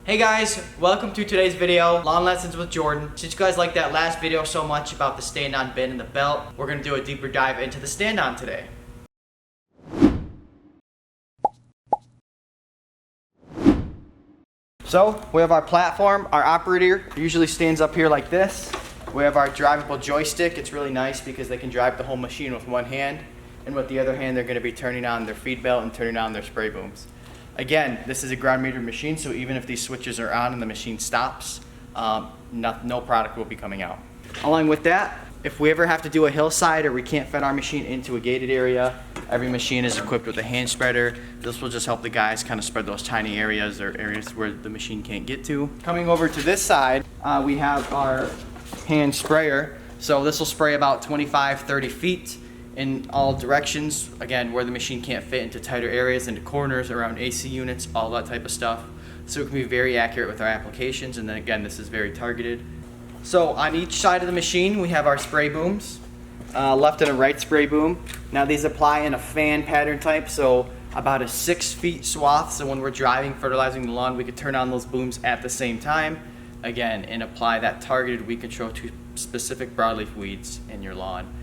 Hey guys, welcome to today's video, Lawn Lessons with Jordan. Since you guys liked that last video so much about the stand-on bin and the belt, we're going to do a deeper dive into the stand-on today. So, we have our platform. Our operator usually stands up here like this. We have our drivable joystick. It's really nice because they can drive the whole machine with one hand, and with the other hand they're going to be turning on their feed belt and turning on their spray booms. Again, this is a ground meter machine, so even if these switches are on and the machine stops, no product will be coming out. Along with that, if we ever have to do a hillside or we can't fit our machine into a gated area, every machine is equipped with a hand spreader. This will just help the guys kind of spread those tiny areas or areas where the machine can't get to. Coming over to this side, we have our hand sprayer. So this will spray about 25-30 feet in all directions, again, where the machine can't fit into tighter areas, into corners, around AC units, all that type of stuff. So it can be very accurate with our applications, and then again, this is very targeted. So on each side of the machine, we have our spray booms, left and a right spray boom. Now these apply in a fan pattern type, so about a 6 feet swath, so when we're driving, fertilizing the lawn, we could turn on those booms at the same time, again, and apply that targeted weed control to specific broadleaf weeds in your lawn.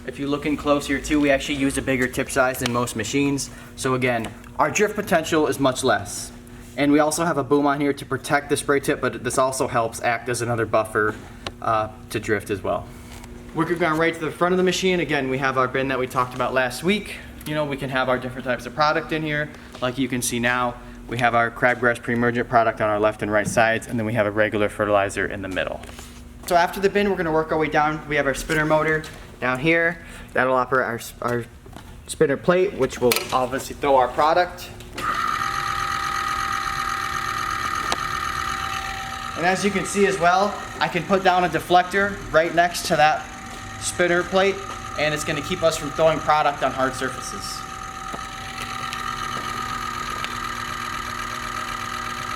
If you look in close here too, we actually use a bigger tip size than most machines. So again, our drift potential is much less. And we also have a boom on here to protect the spray tip, but this also helps act as another buffer to drift as well. We're going right to the front of the machine. Again, we have our bin that we talked about last week. You know, we can have our different types of product in here. Like you can see now, we have our crabgrass pre-emergent product on our left and right sides, and then we have a regular fertilizer in the middle. So after the bin, we're going to work our way down. We have our spinner motor down here. That'll operate our spinner plate, which will obviously throw our product. And as you can see as well, I can put down a deflector right next to that spinner plate, and it's going to keep us from throwing product on hard surfaces.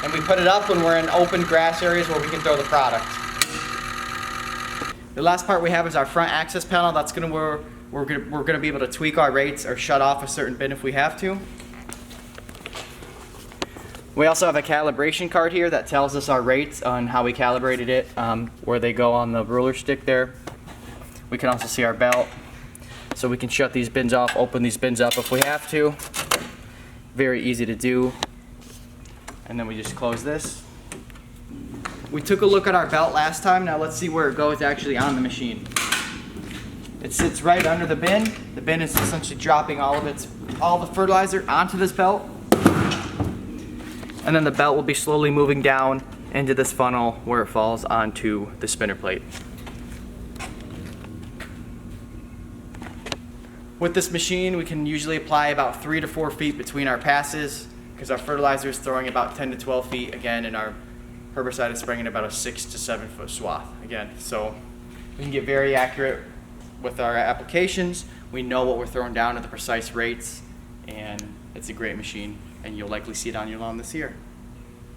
And we put it up when we're in open grass areas where we can throw the product. The last part we have is our front access panel. That's where we're gonna be able to tweak our rates or shut off a certain bin if we have to. We also have a calibration card here that tells us our rates on how we calibrated it, where they go on the ruler stick there. We can also see our belt, so we can shut these bins off, open these bins up if we have to. Very easy to do. And then we just close this. We took a look at our belt last time. Now let's see where it goes actually on the machine. It sits right under the bin. The bin is essentially dropping all the fertilizer onto this belt. And then the belt will be slowly moving down into this funnel where it falls onto the spinner plate. With this machine, we can usually apply about 3 to 4 feet between our passes, because our fertilizer is throwing about 10 to 12 feet again, and our herbicide is spraying in about a 6 to 7 foot swath again. So we can get very accurate with our applications. We know what we're throwing down at the precise rates, and it's a great machine, and you'll likely see it on your lawn this year.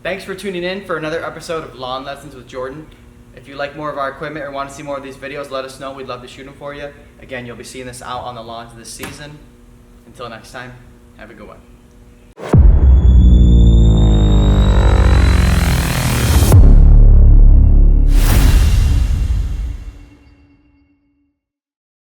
Thanks for tuning in for another episode of Lawn Lessons with Jordan. If you like more of our equipment or want to see more of these videos, let us know. We'd love to shoot them for you. Again, you'll be seeing this out on the lawns this season. Until next time, have a good one.